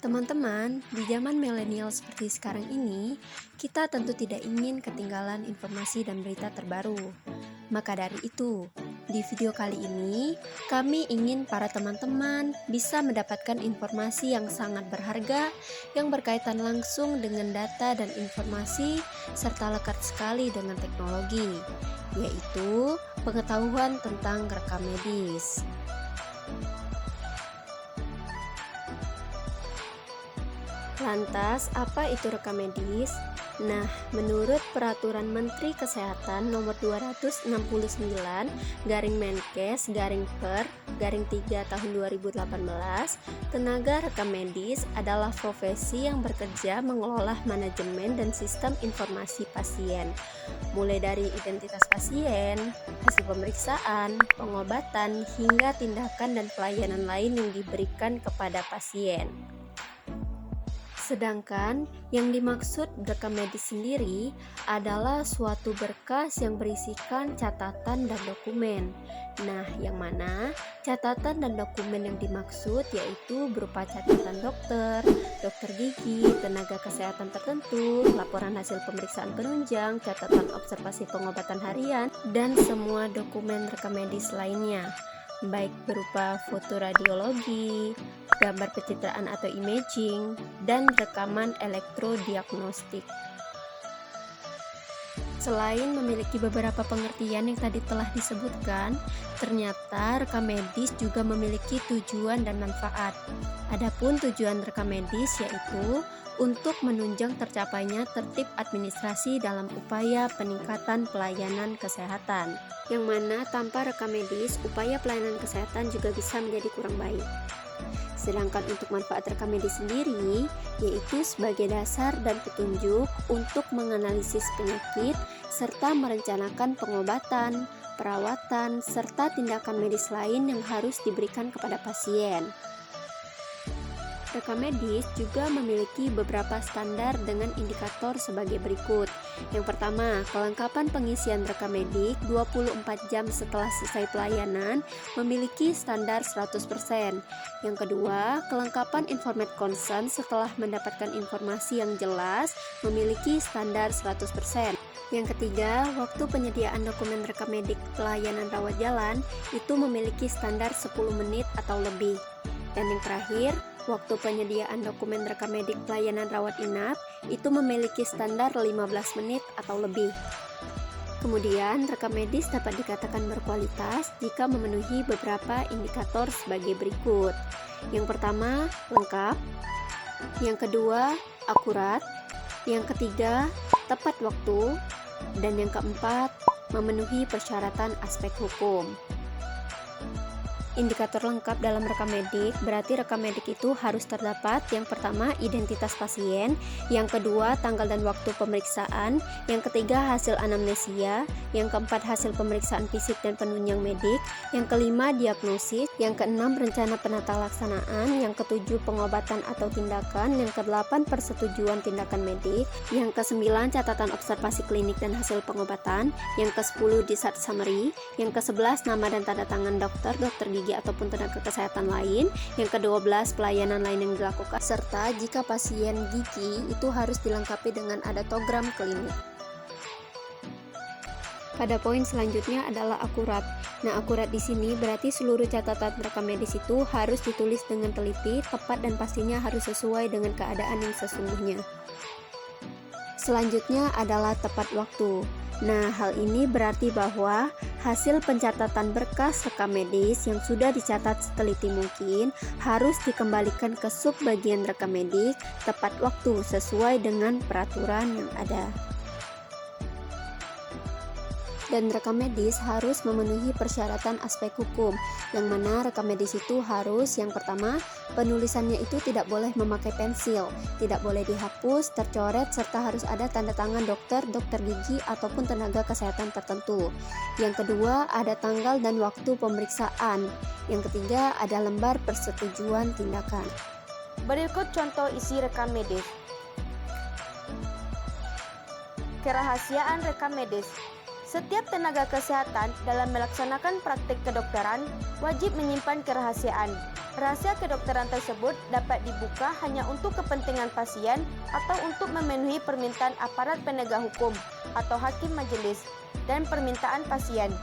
Teman-teman, di zaman milenial seperti sekarang ini, kita tentu tidak ingin ketinggalan informasi dan berita terbaru. Maka dari itu, di video kali ini, kami ingin para teman-teman bisa mendapatkan informasi yang sangat berharga yang berkaitan langsung dengan data dan informasi serta lekat sekali dengan teknologi, yaitu pengetahuan tentang rekam medis. Lantas, apa itu rekam medis? Nah, menurut Peraturan Menteri Kesehatan Nomor 269 Menkes Per 3 tahun 2018, tenaga rekam medis adalah profesi yang bekerja mengelola manajemen dan sistem informasi pasien, mulai dari identitas pasien, hasil pemeriksaan, pengobatan, hingga tindakan dan pelayanan lain yang diberikan kepada pasien. Sedangkan yang dimaksud rekam medis sendiri adalah suatu berkas yang berisikan catatan dan dokumen. Nah, yang mana catatan dan dokumen yang dimaksud yaitu berupa catatan dokter, dokter gigi, tenaga kesehatan tertentu, laporan hasil pemeriksaan penunjang, catatan observasi pengobatan harian, dan semua dokumen rekam medis lainnya, baik berupa foto radiologi, gambar pencitraan atau imaging, dan rekaman elektrodiagnostik. Selain memiliki beberapa pengertian yang tadi telah disebutkan, ternyata rekam medis juga memiliki tujuan dan manfaat. Adapun tujuan rekam medis yaitu untuk menunjang tercapainya tertib administrasi dalam upaya peningkatan pelayanan kesehatan, yang mana tanpa rekam medis, upaya pelayanan kesehatan juga bisa menjadi kurang baik. Sedangkan untuk manfaat rekam medis sendiri, yaitu sebagai dasar dan petunjuk untuk menganalisis penyakit, serta merencanakan pengobatan, perawatan, serta tindakan medis lain yang harus diberikan kepada pasien. Rekam medis juga memiliki beberapa standar dengan indikator sebagai berikut. Yang pertama, kelengkapan pengisian rekam medik 24 jam setelah selesai pelayanan memiliki standar 100%. Yang kedua, kelengkapan informate consent setelah mendapatkan informasi yang jelas memiliki standar 100%. Yang ketiga, waktu penyediaan dokumen rekam medik pelayanan rawat jalan itu memiliki standar 10 menit atau lebih. Dan yang terakhir, waktu penyediaan dokumen rekam medik pelayanan rawat inap itu memiliki standar 15 menit atau lebih. Kemudian, rekam medis dapat dikatakan berkualitas jika memenuhi beberapa indikator sebagai berikut. Yang pertama, lengkap. Yang kedua, akurat. Yang ketiga, tepat waktu. Dan yang keempat, memenuhi persyaratan aspek hukum. Indikator lengkap dalam rekam medik berarti rekam medik itu harus terdapat yang pertama identitas pasien, yang kedua tanggal dan waktu pemeriksaan, yang ketiga hasil anamnesia, yang keempat hasil pemeriksaan fisik dan penunjang medik, yang kelima diagnosis, yang keenam rencana penata laksanaan, yang ketujuh pengobatan atau tindakan, yang kedelapan persetujuan tindakan medik, yang kesembilan catatan observasi klinik dan hasil pengobatan, yang ke-10 discharge summary, yang ke-11 nama dan tanda tangan dokter gigi ataupun tenaga kesehatan lain, yang ke-12 pelayanan lain yang dilakukan, serta jika pasien gigi itu harus dilengkapi dengan adatogram klinik. Pada poin selanjutnya adalah akurat. Nah, akurat di sini berarti seluruh catatan rekam medis itu harus ditulis dengan teliti, tepat dan pastinya harus sesuai dengan keadaan yang sesungguhnya. Selanjutnya adalah tepat waktu. Nah, hal ini berarti bahwa hasil pencatatan berkas rekam medis yang sudah dicatat seteliti mungkin harus dikembalikan ke subbagian rekam medik tepat waktu sesuai dengan peraturan yang ada. Dan rekam medis harus memenuhi persyaratan aspek hukum, yang mana rekam medis itu harus yang pertama, penulisannya itu tidak boleh memakai pensil, tidak boleh dihapus, tercoret, serta harus ada tanda tangan dokter gigi ataupun tenaga kesehatan tertentu. Yang kedua, ada tanggal dan waktu pemeriksaan. Yang ketiga, ada lembar persetujuan tindakan. Berikut contoh isi rekam medis. Kerahasiaan rekam medis. Setiap tenaga kesehatan dalam melaksanakan praktik kedokteran wajib menyimpan kerahasiaan Rahasia kedokteran tersebut dapat dibuka hanya untuk kepentingan pasien atau untuk memenuhi permintaan aparat penegak hukum atau hakim majelis dan permintaan pasien.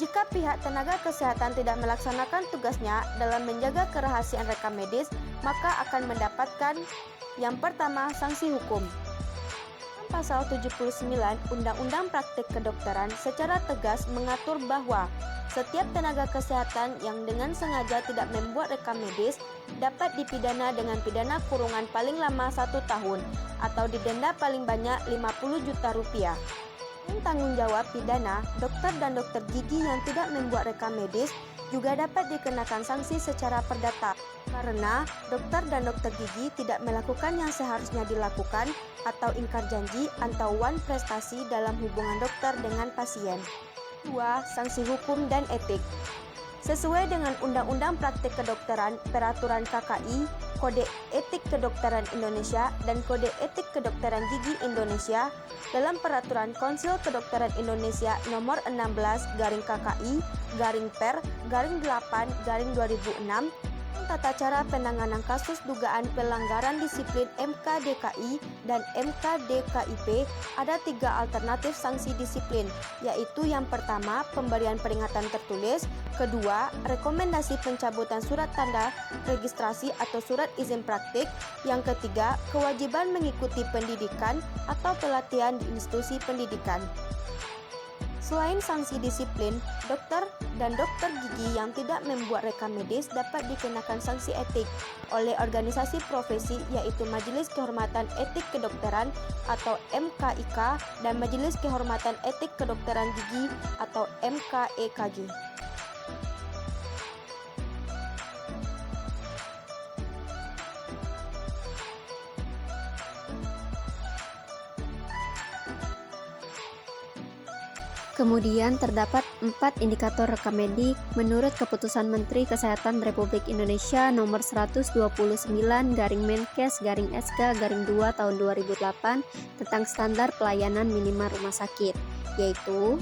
Jika pihak tenaga kesehatan tidak melaksanakan tugasnya dalam menjaga kerahasiaan rekam medis, maka akan mendapatkan yang pertama, sanksi hukum. Pasal 79 Undang-Undang Praktik Kedokteran secara tegas mengatur bahwa setiap tenaga kesehatan yang dengan sengaja tidak membuat rekam medis dapat dipidana dengan pidana kurungan paling lama 1 tahun atau didenda paling banyak 50 juta rupiah. Tanggung jawab pidana, dokter dan dokter gigi yang tidak membuat rekam medis juga dapat dikenakan sanksi secara perdata karena dokter dan dokter gigi tidak melakukan yang seharusnya dilakukan atau ingkar janji atau wan prestasi dalam hubungan dokter dengan pasien. 2. Sanksi hukum dan etik. Sesuai dengan Undang-Undang Praktik Kedokteran, Peraturan KKI, Kode Etik Kedokteran Indonesia, dan Kode Etik Kedokteran Gigi Indonesia, dalam Peraturan Konsil Kedokteran Indonesia Nomor 16/KKI/Per/8/2006, tata cara penanganan kasus dugaan pelanggaran disiplin MKDKI dan MKDKIP, ada 3 alternatif sanksi disiplin, yaitu yang pertama, pemberian peringatan tertulis, kedua, rekomendasi pencabutan surat tanda registrasi atau surat izin praktik, yang ketiga, kewajiban mengikuti pendidikan atau pelatihan di institusi pendidikan. Selain sanksi disiplin, dokter dan dokter gigi yang tidak membuat rekam medis dapat dikenakan sanksi etik oleh organisasi profesi, yaitu Majelis Kehormatan Etik Kedokteran atau MKIK dan Majelis Kehormatan Etik Kedokteran Gigi atau MKEKG. Kemudian terdapat 4 indikator rekam medik menurut Keputusan Menteri Kesehatan Republik Indonesia Nomor 129/Menkes/SK/2 Tahun 2008 tentang standar pelayanan minimal rumah sakit, yaitu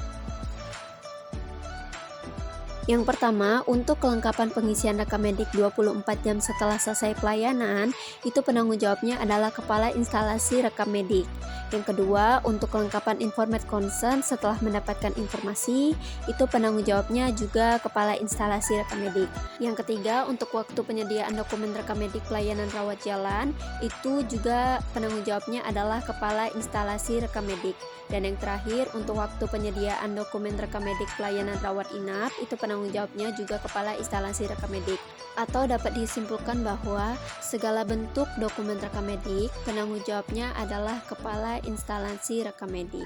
yang pertama, untuk kelengkapan pengisian rekam medik 24 jam setelah selesai pelayanan, itu penanggung jawabnya adalah Kepala Instalasi Rekam Medik. Yang kedua, untuk kelengkapan informasi concern setelah mendapatkan informasi, itu penanggung jawabnya juga Kepala Instalasi Rekam Medik. Yang ketiga, untuk waktu penyediaan dokumen rekam medik pelayanan rawat jalan, itu juga penanggung jawabnya adalah Kepala Instalasi Rekam Medik. Dan yang terakhir, untuk waktu penyediaan dokumen rekam medik pelayanan rawat inap, itu penanggung jawabnya juga Kepala Instalasi Rekam Medik. Atau dapat disimpulkan bahwa segala bentuk dokumen rekam medik, penanggung jawabnya adalah Kepala Instalasi Rekam Medik.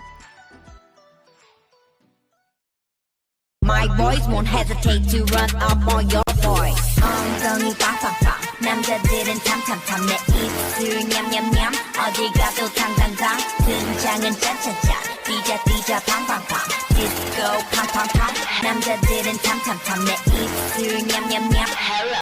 My boys won't hesitate to run up on your boys. 엉덩이 빵빵빵 남자들은 탐탐탐 내 입술 냠냠냠 어딜 가도 당당당 등장은 짠짠짠 띠자 팡팡팡 디스코 팡팡팡 남자들은 탐탐탐 내 입술 냠냠냠 Hello